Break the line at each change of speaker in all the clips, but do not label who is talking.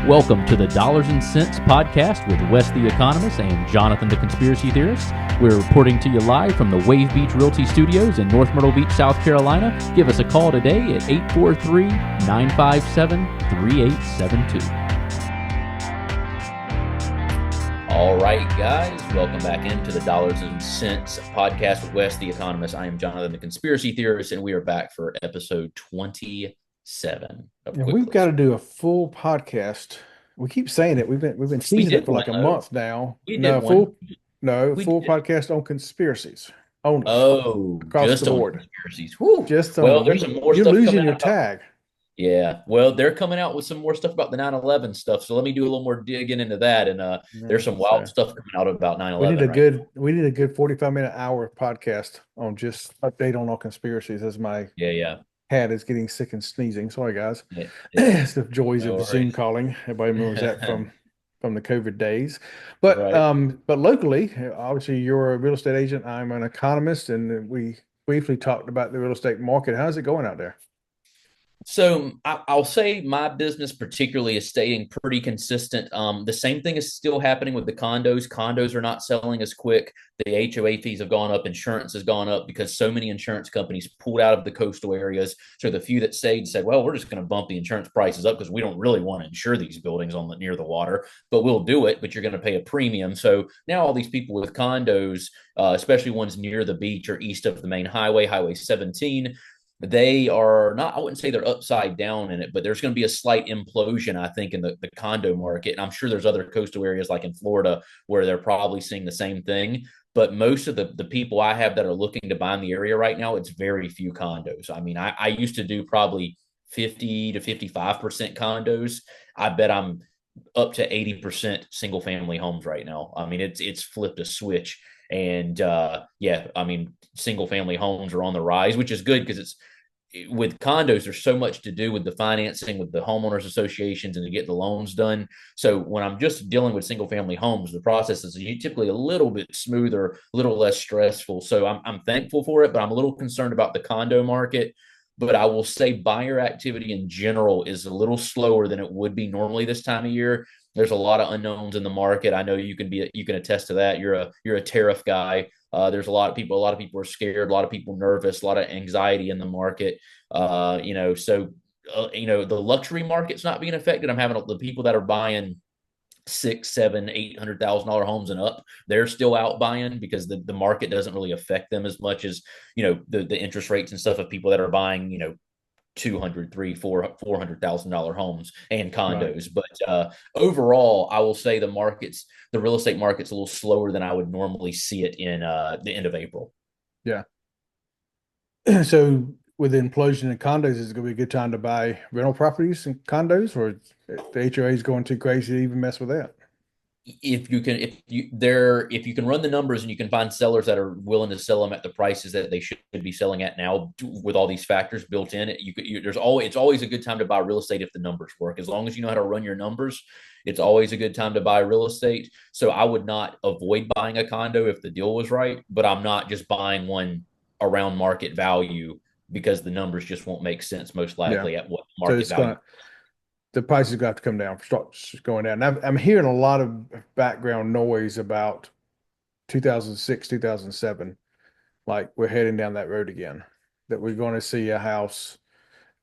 Welcome to the Dollars and Cents podcast with Wes the Economist and Jonathan the Conspiracy Theorist. We're reporting to you live from the Wave Beach Realty Studios in North Myrtle Beach, South Carolina. Give us a call today at 843-957-3872. All right, guys, welcome back into the Dollars and Cents podcast with Wes the Economist. I am Jonathan the Conspiracy Theorist, and we are back for episode 27.
We've got to do a full podcast. We keep saying it. We've been teasing it for like a month now.
We did one.
Full podcast on conspiracies only. Across
just
the
on
board.
conspiracies. Whew.
There's some more. You're stuff losing your tag.
Yeah, well, they're coming out with some more stuff about the 9/11 stuff. So let me do a little more digging into that. And there's some wild stuff coming out about 9/11.
We need a good 45-minute hour podcast on just update on all conspiracies. As my hat is getting sick and sneezing. Sorry, guys. It's the joys of Zoom calling. Everybody remembers that from the COVID days. But but locally, obviously, you're a real estate agent. I'm an economist, and we briefly talked about the real estate market. How's it going out there?
So I'll say my business particularly is staying pretty consistent. The same thing is still happening with the condos. Condos are not selling as quick. The HOA fees have gone up. Insurance has gone up because so many insurance companies pulled out of the coastal areas. So the few that stayed said, well, we're just going to bump the insurance prices up because we don't really want to insure these buildings near the water, but we'll do it. But you're going to pay a premium. So now all these people with condos, especially ones near the beach or east of the main highway, Highway 17, they are not, I wouldn't say they're upside down in it, but there's going to be a slight implosion, I think, in the condo market. And I'm sure there's other coastal areas like in Florida where they're probably seeing the same thing. But most of the people I have that are looking to buy in the area right now, it's very few condos. I mean, I used to do probably 50 to 55% condos. I bet I'm up to 80% single family homes right now. I mean, it's flipped a switch. And I mean, single family homes are on the rise, which is good because with condos, there's so much to do with the financing, with the homeowners associations, and to get the loans done. So when I'm just dealing with single family homes, the process is typically a little bit smoother, a little less stressful. So I'm thankful for it, but I'm a little concerned about the condo market. But I will say buyer activity in general is a little slower than it would be normally this time of year. There's a lot of unknowns in the market. I know you can attest to that. You're a tariff guy. There's a lot of people are scared, a lot of people nervous, a lot of anxiety in the market. The luxury market's not being affected. I'm having the people that are buying $600,000, $700,000, $800,000 homes and up, they're still out buying because the market doesn't really affect them as much as, the interest rates and stuff of people that are buying, $200,000, $300,000, $400,000 homes and condos. Right. But overall, I will say the real estate market's a little slower than I would normally see it in the end of April.
Yeah. So with the implosion in condos, is it going to be a good time to buy rental properties and condos, or the HOA is going too crazy to even mess with that?
If you can run the numbers and you can find sellers that are willing to sell them at the prices that they should be selling at now, with all these factors built in, it's always a good time to buy real estate if the numbers work. As long as you know how to run your numbers, it's always a good time to buy real estate. So I would not avoid buying a condo if the deal was right, but I'm not just buying one around market value because the numbers just won't make sense most likely at what market value.
The prices are going to have to come down, start going down. Now, I'm hearing a lot of background noise about 2006, 2007, like we're heading down that road again, that we're going to see house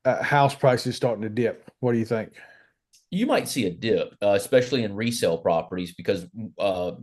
prices starting to dip. What do you think?
You might see a dip, especially in resale properties, because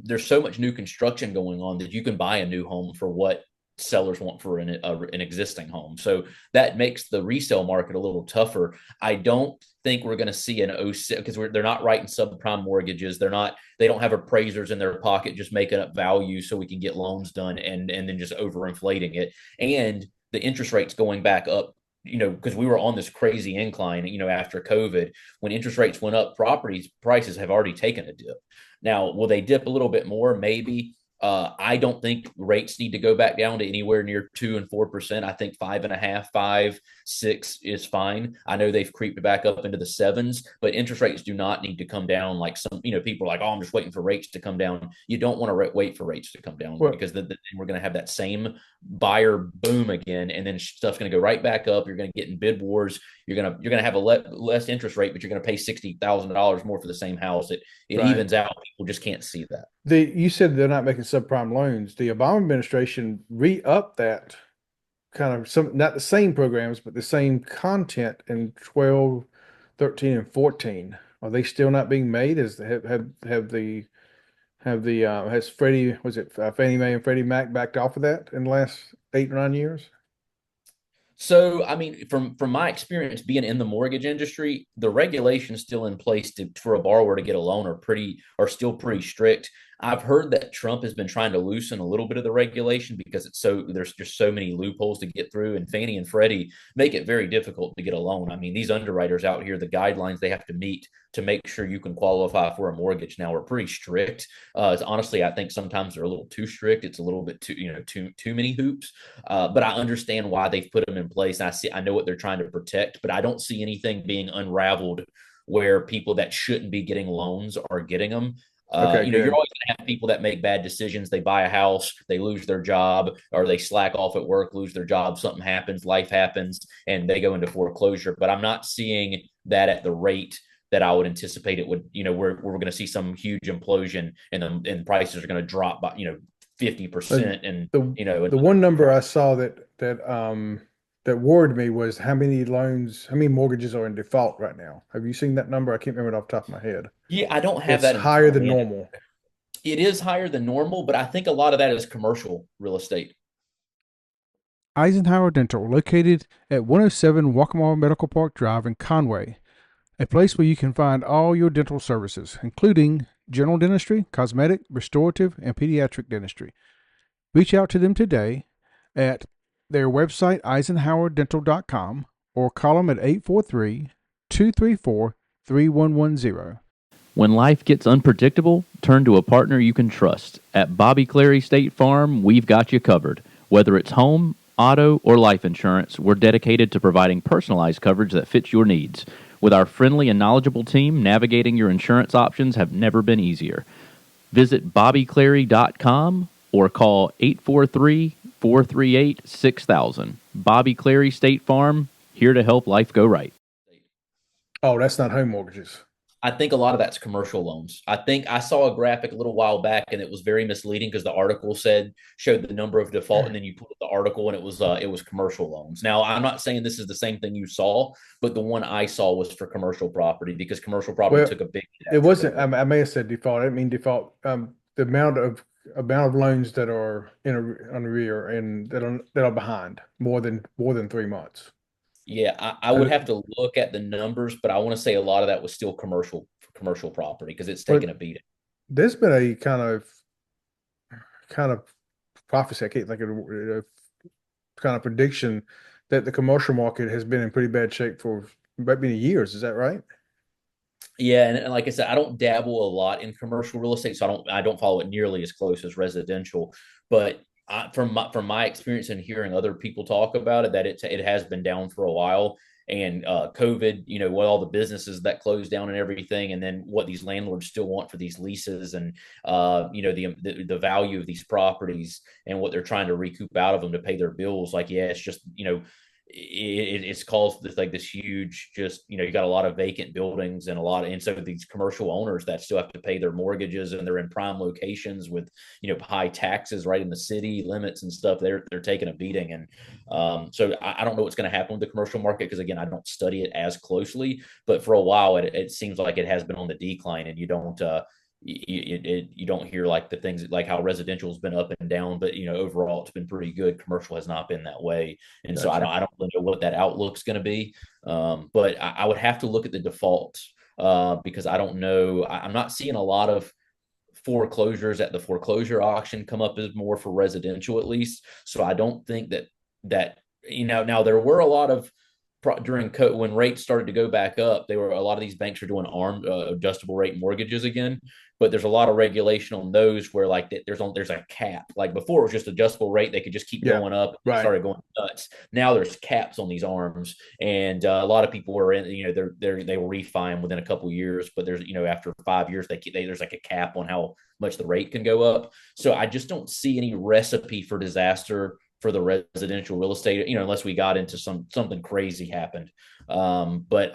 there's so much new construction going on that you can buy a new home for what sellers want for an existing home. So that makes the resale market a little tougher. I don't think we're going to see an 06 because they're not writing subprime mortgages. They don't have appraisers in their pocket just making up value so we can get loans done and then just overinflating it. And the interest rates going back up, because we were on this crazy incline, after COVID, when interest rates went up, properties prices have already taken a dip. Now, will they dip a little bit more? Maybe. I don't think rates need to go back down to anywhere near 2% and 4%. I think 5.5%, 5%, 6% is fine. I know they've creeped back up into the 7s, but interest rates do not need to come down like some, people are like, oh, I'm just waiting for rates to come down. You don't want to wait for rates to come down because then we're going to have that same buyer boom again, and then stuff's going to go right back up. You're going to get in bid wars. you're gonna have a less interest rate, but you're gonna pay $60,000 more for the same house. It
Right.
evens out. People just can't see that.
You said they're not making subprime loans. The Obama administration re-upped that kind of some, not the same programs, but the same content in 12, 13, and 14. Are they still not being made? Has Freddie, was it Fannie Mae and Freddie Mac backed off of that in the last 8 or 9 years?
So, I mean, from my experience being in the mortgage industry, the regulations still in place for a borrower to get a loan are still pretty strict. I've heard that Trump has been trying to loosen a little bit of the regulation because there's just so many loopholes to get through, and Fannie and Freddie make it very difficult to get a loan. I mean, these underwriters out here, the guidelines they have to meet to make sure you can qualify for a mortgage now are pretty strict. Honestly, I think sometimes they're a little too strict. It's a little bit too many hoops. But I understand why they've put them in place. I know what they're trying to protect, but I don't see anything being unraveled where people that shouldn't be getting loans are getting them.
Okay,
You're
good.
always going to have people that make bad decisions. They buy a house, they lose their job, or they slack off at work, lose their job, something happens, life happens, and they go into foreclosure. But I'm not seeing that at the rate that I would anticipate it would. We're going to see some huge implosion, and prices are going to drop by 50%, and
The one number I saw that worried me was how many mortgages are in default right now. Have you seen that number? I can't remember it off the top of my head.
Yeah, I don't have
It's
that in
higher
front of
than
me.
normal.
It is higher than normal, but I think a lot of that is commercial real estate.
Eisenhower Dental, located at 107 Waccamaw Medical Park Drive in Conway, a place where you can find all your dental services, including general dentistry, cosmetic, restorative, and pediatric dentistry. Reach out to them today at their website, eisenhowerdental.com, or call them at 843 234 3110.
When life gets unpredictable, turn to a partner you can trust. At Bobby Clary State Farm, we've got you covered. Whether it's home, auto, or life insurance, we're dedicated to providing personalized coverage that fits your needs. With our friendly and knowledgeable team, navigating your insurance options have never been easier. Visit bobbyclary.com or call 843-438-6000. Bobby Clary State Farm, here to help life go right.
Oh, that's not home mortgages.
I think a lot of that's commercial loans. I think I saw a graphic a little while back, and it was very misleading because the article showed the number of default, and then you put the article, and it was commercial loans. Now, I'm not saying this is the same thing you saw, but the one I saw was for commercial property because commercial property took a big hit.
It wasn't. I may have said default. I didn't mean default. The amount of loans that are in arrear and that are behind more than 3 months.
Yeah, I would have to look at the numbers, but I want to say a lot of that was still commercial property because it's taken a beating.
There's been a kind of prophecy, I can't think of a kind of prediction that the commercial market has been in pretty bad shape for many years. Is that right?
Yeah, and like I said, I don't dabble a lot in commercial real estate, so I don't follow it nearly as close as residential. But from my experience and hearing other people talk about it, that it has been down for a while. And COVID, what all the businesses that closed down and everything, and then what these landlords still want for these leases, and the value of these properties and what they're trying to recoup out of them to pay their bills. Like, yeah, it's just it's caused this huge, just you got a lot of vacant buildings and so these commercial owners that still have to pay their mortgages, and they're in prime locations with high taxes right in the city limits and stuff. They're taking a beating. And so I don't know what's going to happen with the commercial market because, again, I don't study it as closely, but for a while it seems like it has been on the decline, and you don't hear like the things like how residential has been up and down, but overall it's been pretty good. Commercial has not been that way, and so I don't really know what that outlook's going to be. But I would have to look at the defaults because I don't know. I'm not seeing a lot of foreclosures at the foreclosure auction come up as more for residential, at least. So I don't think that now there were a lot of during when rates started to go back up, a lot of these banks are doing armed adjustable rate mortgages again, but there's a lot of regulation on those where like there's a cap. Like before, it was just adjustable rate; they could just keep going up.
Right.
Started going nuts. Now there's caps on these arms, and a lot of people were in. They will refi within a couple of years, but there's after 5 years there's like a cap on how much the rate can go up. So I just don't see any recipe for disaster for the residential real estate, unless we got into something crazy happened. But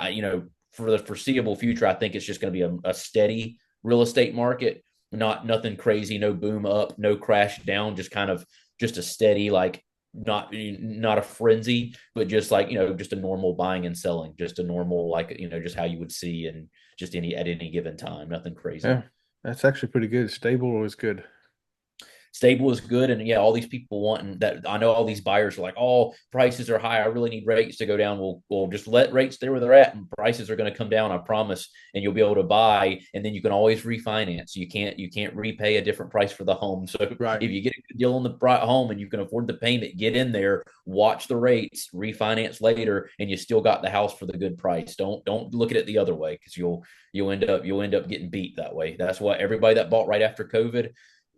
for the foreseeable future, I think it's just going to be a steady real estate market, nothing crazy, no boom up, no crash down, just kind of just a steady, like not a frenzy, but just like, just a normal buying and selling, just a normal, like, just how you would see and just at any given time, nothing crazy.
Yeah, that's actually pretty good. Stable is good.
Stable is good. And yeah, all these people wanting that. I know all these buyers are like, oh, prices are high. I really need rates to go down. We'll just let rates stay where they're at, and prices are going to come down, I promise. And you'll be able to buy, and then you can always refinance. You can't repay a different price for the home. So if you get a good deal on the home and you can afford the payment, get in there, watch the rates, refinance later, and you still got the house for the good price. Don't look at it the other way, because you'll end up getting beat that way. That's what everybody that bought right after COVID,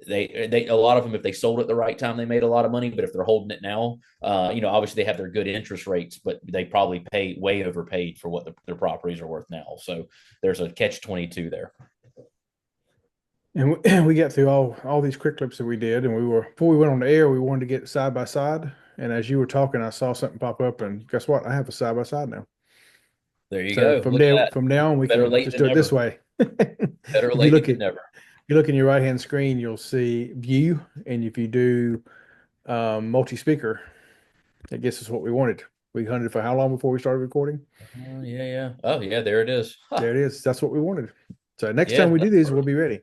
they a lot of them, if they sold it the right time, they made a lot of money. But if they're holding it now, obviously they have their good interest rates, but they probably way overpaid for what their properties are worth now. So there's a catch-22 there.
And we got through all these quick clips that we did, and before we went on the air, we wanted to get side by side. And as you were talking, I saw something pop up, and guess what? I have a side by side now.
There you go.
From now on, we can just do it this way.
Better late than never.
You look in your right-hand screen, you'll see view, and if you do multi-speaker, I guess is what we wanted. We hunted for how long before we started recording?
Yeah. Oh, yeah, there it is.
Huh. There it is. That's what we wanted. So next time we do these, we'll be ready.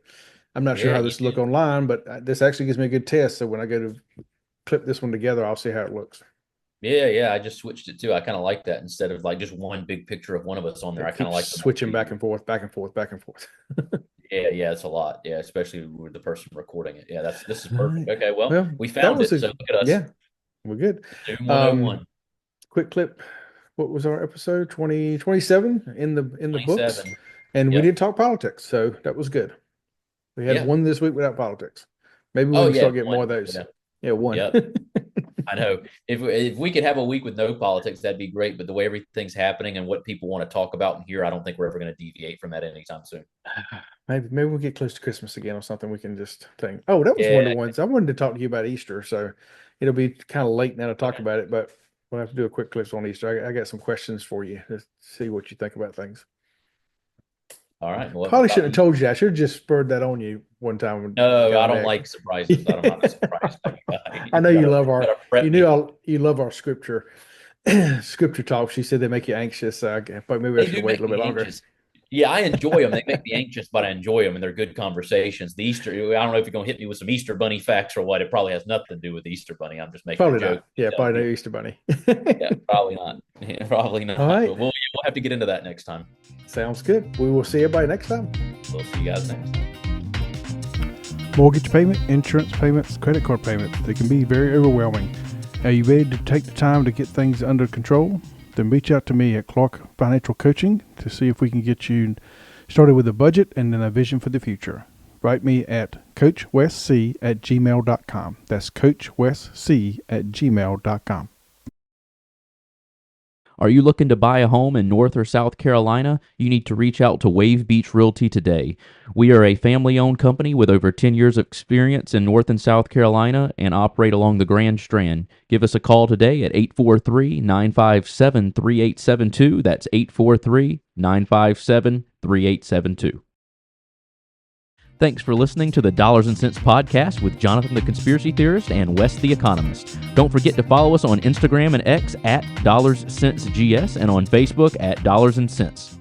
I'm not sure how this look online, but this actually gives me a good test. So when I go to clip this one together, I'll see how it looks.
Yeah. I just switched it too. I kind of like that instead of like just one big picture of one of us on there. I kind of like
switching back and forth.
Yeah, it's a lot. Yeah, especially with the person recording it. Yeah, this is perfect. Okay, well we found it. So look at us.
Yeah, we're good.
Zoom 101.
Quick clip. What was our episode? 27 in the books, and we did talk politics, so that was good. We had one this week without politics. Maybe we'll start getting more of those. Yeah, one.
Yep. I know. If we could have a week with no politics, that'd be great. But the way everything's happening and what people want to talk about and hear, I don't think we're ever going to deviate from that anytime soon.
Maybe we'll get close to Christmas again or something. We can just think. Oh, that was one of the ones I wanted to talk to you about Easter. So it'll be kind of late now to talk about it, but we'll have to do a quick clip on Easter. I got some questions for you to see what you think about things.
All right. Well,
probably shouldn't have told you. I should have just spurred that on you one time.
No, I don't like surprises. I'm not a surprise guy.
I know you love our scripture talk. She said they make you anxious. But maybe I should wait a little bit longer.
Yeah, I enjoy them. They make me anxious, but I enjoy them, and they're good conversations. The Easter, I don't know if you're going to hit me with some Easter Bunny facts or what. It probably has nothing to do with Easter Bunny. I'm just making a joke.
Yeah, probably no Easter Bunny.
Yeah, probably not. Yeah, probably not.
All right.
We'll have to get into that next time.
Sounds good. We will see everybody next time.
We'll see you guys next time.
Mortgage payment, insurance payments, credit card payments, they can be very overwhelming. Are you ready to take the time to get things under control? Then reach out to me at Clark Financial Coaching to see if we can get you started with a budget and then a vision for the future. Write me at coachwesc@gmail.com. That's coachwesc@gmail.com.
Are you looking to buy a home in North or South Carolina? You need to reach out to Wave Beach Realty today. We are a family-owned company with over 10 years of experience in North and South Carolina and operate along the Grand Strand. Give us a call today at 843-957-3872. That's 843-957-3872. Thanks for listening to the Dollars and Cents Podcast with Jonathan the Conspiracy Theorist and Wes the Economist. Don't forget to follow us on Instagram and X at DollarsCentsGS and on Facebook at Dollars and Cents.